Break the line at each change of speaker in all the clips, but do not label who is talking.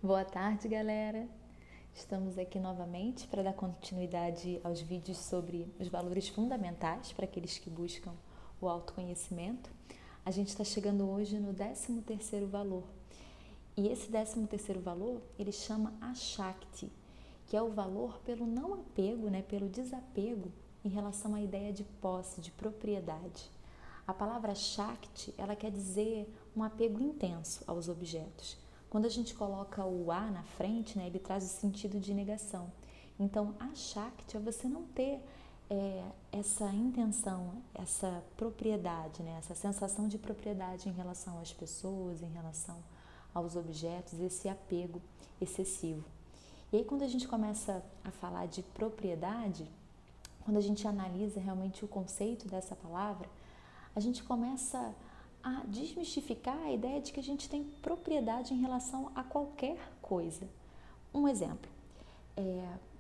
Boa tarde, galera! Estamos aqui novamente para dar continuidade aos vídeos sobre os valores fundamentais para aqueles que buscam o autoconhecimento. A gente está chegando hoje no 13º valor. E esse 13º valor, ele chama a Shakti, que é o valor pelo não apego, pelo desapego em relação à ideia de posse, de propriedade. A palavra Shakti, ela quer dizer um apego intenso aos objetos. Quando a gente coloca o A na frente, ele traz o sentido de negação. Então, a Shakti é você não ter essa intenção, essa propriedade, essa sensação de propriedade em relação às pessoas, em relação aos objetos, esse apego excessivo. E aí, quando a gente começa a falar de propriedade, quando a gente analisa realmente o conceito dessa palavra, a gente começa a desmistificar a ideia de que a gente tem propriedade em relação a qualquer coisa. Um exemplo,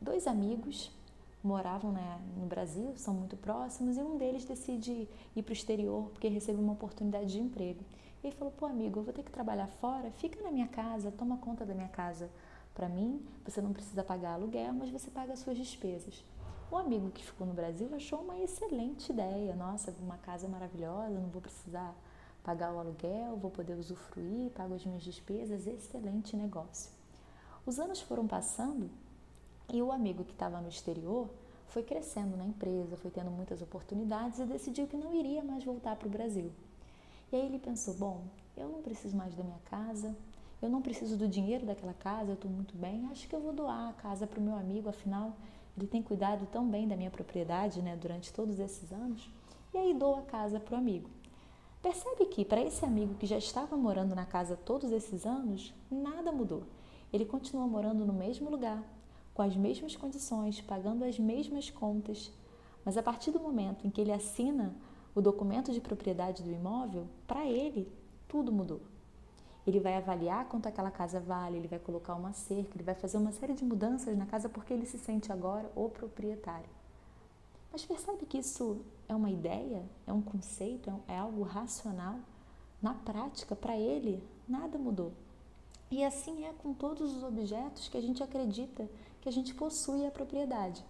dois amigos moravam no Brasil, são muito próximos, e um deles decide ir para o exterior porque recebeu uma oportunidade de emprego. E ele falou, pô amigo, eu vou ter que trabalhar fora, fica na minha casa, toma conta da minha casa para mim, você não precisa pagar aluguel, mas você paga as suas despesas. O amigo que ficou no Brasil achou uma excelente ideia, nossa, uma casa maravilhosa, não vou precisar pagar o aluguel, vou poder usufruir, pago as minhas despesas, excelente negócio. Os anos foram passando e o amigo que estava no exterior foi crescendo na empresa, foi tendo muitas oportunidades e decidiu que não iria mais voltar para o Brasil. E aí ele pensou, bom, eu não preciso mais da minha casa, eu não preciso do dinheiro daquela casa, eu estou muito bem, acho que eu vou doar a casa para o meu amigo, afinal ele tem cuidado tão bem da minha propriedade durante todos esses anos. E aí doa a casa para o amigo. Percebe que para esse amigo que já estava morando na casa todos esses anos, nada mudou. Ele continua morando no mesmo lugar, com as mesmas condições, pagando as mesmas contas. Mas a partir do momento em que ele assina o documento de propriedade do imóvel, para ele tudo mudou. Ele vai avaliar quanto aquela casa vale, ele vai colocar uma cerca, ele vai fazer uma série de mudanças na casa porque ele se sente agora o proprietário. Mas percebe que isso é uma ideia, é um conceito, é algo racional? Na prática, para ele, nada mudou. E assim é com todos os objetos que a gente acredita que a gente possui a propriedade.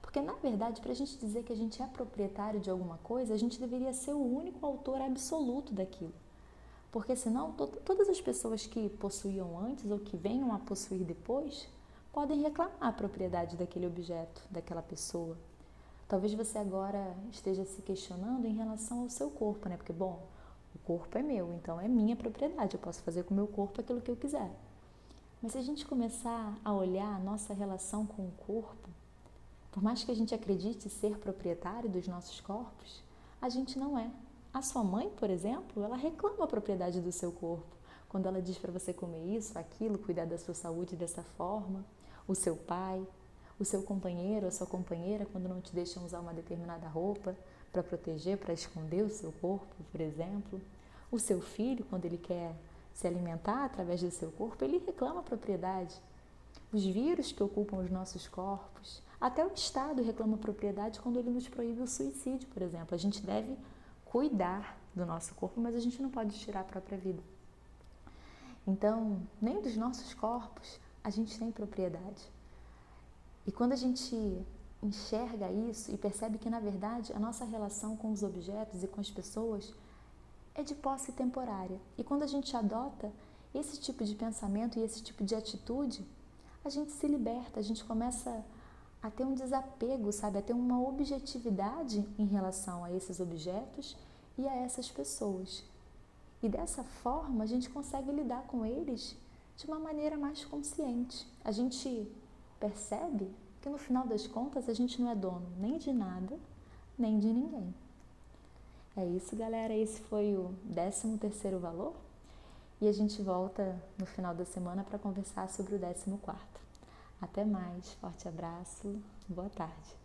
Porque, na verdade, para a gente dizer que a gente é proprietário de alguma coisa, a gente deveria ser o único autor absoluto daquilo. Porque senão, todas as pessoas que possuíam antes ou que venham a possuir depois, podem reclamar a propriedade daquele objeto, daquela pessoa. Talvez você agora esteja se questionando em relação ao seu corpo, Porque, bom, o corpo é meu, então é minha propriedade, eu posso fazer com o meu corpo aquilo que eu quiser. Mas se a gente começar a olhar a nossa relação com o corpo, por mais que a gente acredite ser proprietário dos nossos corpos, a gente não é. A sua mãe, por exemplo, ela reclama a propriedade do seu corpo, quando ela diz para você comer isso, aquilo, cuidar da sua saúde dessa forma. O seu pai, o seu companheiro, a sua companheira, quando não te deixam usar uma determinada roupa para proteger, para esconder o seu corpo, por exemplo. O seu filho, quando ele quer se alimentar através do seu corpo, ele reclama a propriedade. Os vírus que ocupam os nossos corpos, até o Estado reclama a propriedade quando ele nos proíbe o suicídio, por exemplo. A gente deve cuidar do nosso corpo, mas a gente não pode tirar a própria vida. Então, nem dos nossos corpos a gente tem propriedade. E quando a gente enxerga isso e percebe que, na verdade, a nossa relação com os objetos e com as pessoas é de posse temporária. E quando a gente adota esse tipo de pensamento e esse tipo de atitude, a gente se liberta, a gente começa a ter um desapego, a ter uma objetividade em relação a esses objetos e a essas pessoas. E dessa forma, a gente consegue lidar com eles de uma maneira mais consciente. A gente percebe que no final das contas a gente não é dono nem de nada, nem de ninguém. É isso, galera. Esse foi o 13º valor e a gente volta no final da semana para conversar sobre o 14º. Até mais, forte abraço, boa tarde.